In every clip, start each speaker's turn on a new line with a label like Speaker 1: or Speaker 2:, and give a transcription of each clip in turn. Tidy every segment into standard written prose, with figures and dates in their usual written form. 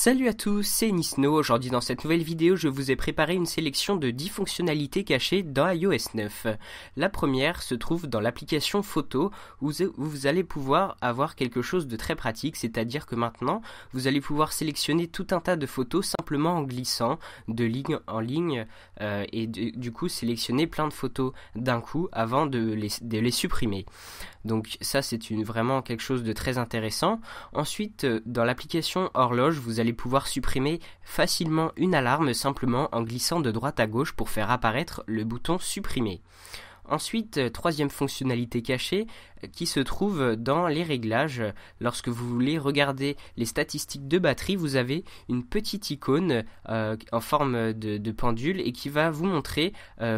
Speaker 1: Salut à tous, c'est Nisno. Aujourd'hui dans cette nouvelle vidéo, je vous ai préparé une sélection de 10 fonctionnalités cachées dans iOS 9. La première se trouve dans l'application photo où vous allez pouvoir avoir quelque chose de très pratique, c'est-à-dire que maintenant, vous allez pouvoir sélectionner tout un tas de photos simplement en glissant de ligne en ligne et du coup sélectionner plein de photos d'un coup avant de les supprimer. Donc ça c'est vraiment quelque chose de très intéressant. Ensuite, dans l'application horloge, vous allez pouvoir supprimer facilement une alarme simplement en glissant de droite à gauche pour faire apparaître le bouton supprimer. Ensuite, troisième fonctionnalité cachée qui se trouve dans les réglages. Lorsque vous voulez regarder les statistiques de batterie, vous avez une petite icône en forme de pendule et qui va vous montrer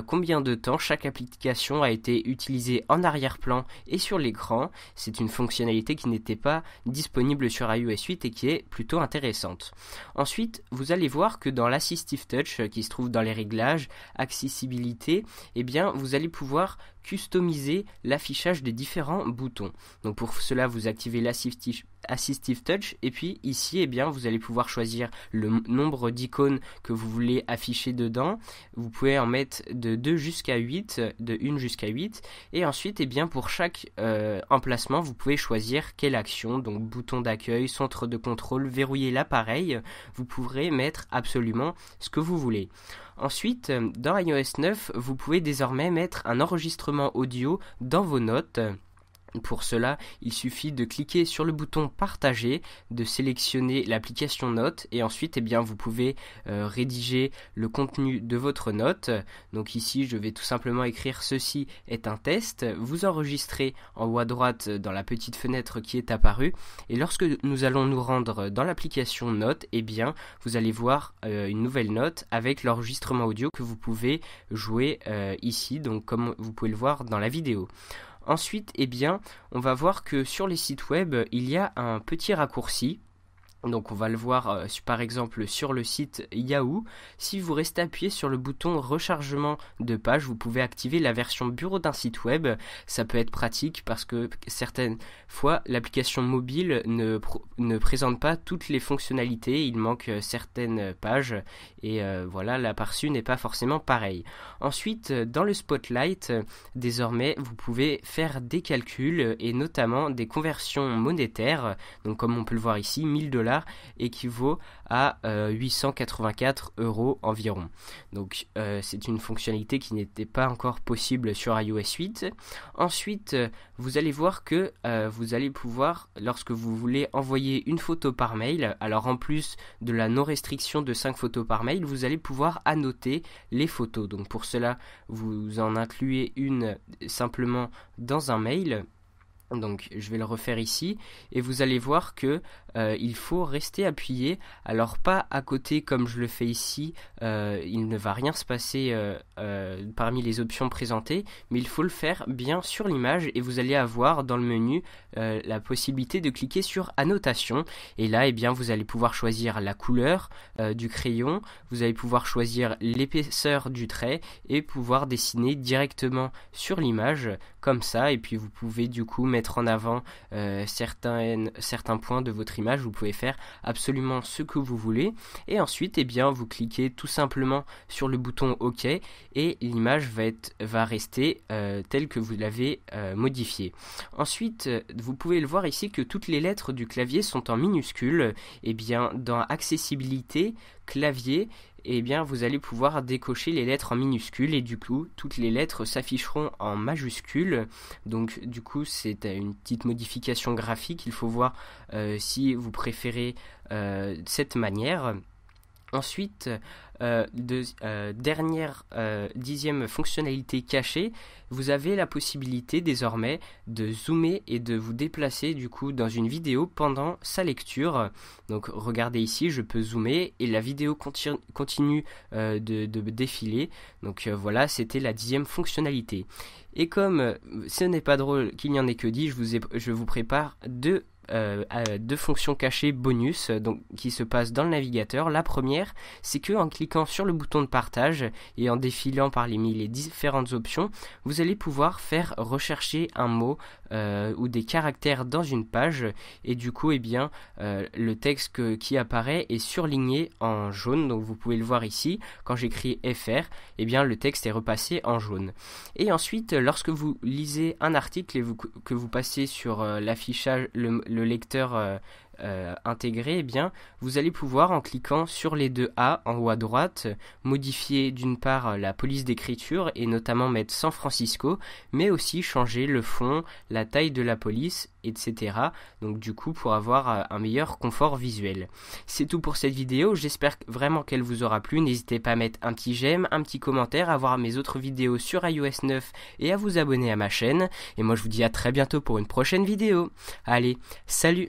Speaker 1: combien de temps chaque application a été utilisée en arrière-plan et sur l'écran. C'est une fonctionnalité qui n'était pas disponible sur iOS 8 et qui est plutôt intéressante. Ensuite, vous allez voir que dans l'Assistive Touch qui se trouve dans les réglages, accessibilité, eh bien, vous allez pouvoir customiser l'affichage des différents boutons. Donc pour cela, vous activez l'Assistive Touch et puis ici, eh bien, vous allez pouvoir choisir le nombre d'icônes que vous voulez afficher dedans. Vous pouvez en mettre de 2 jusqu'à 8, de 1 jusqu'à 8 et ensuite, eh bien, pour chaque emplacement, vous pouvez choisir quelle action, donc bouton d'accueil, centre de contrôle, verrouiller l'appareil. Vous pourrez mettre absolument ce que vous voulez. Ensuite, dans iOS 9, vous pouvez désormais mettre un enregistrement audio dans vos notes. Pour cela, il suffit de cliquer sur le bouton partager, de sélectionner l'application notes et ensuite, eh bien, vous pouvez rédiger le contenu de votre note. Donc ici, je vais tout simplement écrire ceci est un test. Vous enregistrez en haut à droite dans la petite fenêtre qui est apparue et lorsque nous allons nous rendre dans l'application notes, eh bien, vous allez voir une nouvelle note avec l'enregistrement audio que vous pouvez jouer ici, donc comme vous pouvez le voir dans la vidéo. Ensuite, eh bien, on va voir que sur les sites web, il y a un petit raccourci. Donc on va le voir par exemple sur le site Yahoo. Si vous restez appuyé sur le bouton rechargement de page, vous pouvez activer la version bureau d'un site web. Ça peut être pratique parce que certaines fois l'application mobile ne présente pas toutes les fonctionnalités. Il manque certaines pages et voilà, l'aperçu n'est pas forcément pareil. Ensuite, dans le Spotlight, désormais vous pouvez faire des calculs et notamment des conversions monétaires. Donc comme on peut le voir ici, $1000 équivaut à 884 € environ. Donc c'est une fonctionnalité qui n'était pas encore possible sur iOS 8. Ensuite, vous allez voir que vous allez pouvoir, lorsque vous voulez envoyer une photo par mail, alors en plus de la non-restriction de 5 photos par mail, vous allez pouvoir annoter les photos. Donc pour cela, vous en incluez une simplement dans un mail. Donc je vais le refaire ici et vous allez voir que il faut rester appuyé, alors pas à côté comme je le fais ici, il ne va rien se passer parmi les options présentées, mais il faut le faire bien sur l'image et vous allez avoir dans le menu la possibilité de cliquer sur annotation et là, eh bien, vous allez pouvoir choisir la couleur du crayon, vous allez pouvoir choisir l'épaisseur du trait et pouvoir dessiner directement sur l'image comme ça, et puis vous pouvez du coup mettre en avant certains points de votre image. Vous pouvez faire absolument ce que vous voulez et ensuite, eh bien, vous cliquez tout simplement sur le bouton OK et l'image va rester telle que vous l'avez modifiée. Ensuite, vous pouvez le voir ici que toutes les lettres du clavier sont en minuscules. Eh bien, dans accessibilité clavier, eh bien, vous allez pouvoir décocher les lettres en minuscules et du coup, toutes les lettres s'afficheront en majuscules. Donc, du coup, c'est une petite modification graphique. Il faut voir si vous préférez cette manière. Ensuite, dernière 10e fonctionnalité cachée, vous avez la possibilité désormais de zoomer et de vous déplacer du coup dans une vidéo pendant sa lecture. Donc regardez ici, je peux zoomer et la vidéo continue de défiler. Donc voilà, c'était la 10e fonctionnalité. Et comme ce n'est pas drôle qu'il n'y en ait que 10, je vous prépare deux fonctions cachées bonus qui se passent dans le navigateur. La première, c'est que en cliquant sur le bouton de partage et en défilant parmi les différentes options, vous allez pouvoir faire rechercher un mot ou des caractères dans une page, et du coup eh bien le texte qui apparaît est surligné en jaune. Donc vous pouvez le voir ici, quand j'écris FR, eh bien le texte est repassé en jaune. Et ensuite, lorsque vous lisez un article et que vous passez sur l'affichage, le lecteur intégré, eh bien, vous allez pouvoir, en cliquant sur les deux A en haut à droite, modifier d'une part la police d'écriture et notamment mettre San Francisco, mais aussi changer le fond, la taille de la police, etc. Donc du coup, pour avoir un meilleur confort visuel. C'est tout pour cette vidéo, j'espère vraiment qu'elle vous aura plu. N'hésitez pas à mettre un petit j'aime, un petit commentaire, à voir mes autres vidéos sur iOS 9 et à vous abonner à ma chaîne. Et moi je vous dis à très bientôt pour une prochaine vidéo. Allez, salut!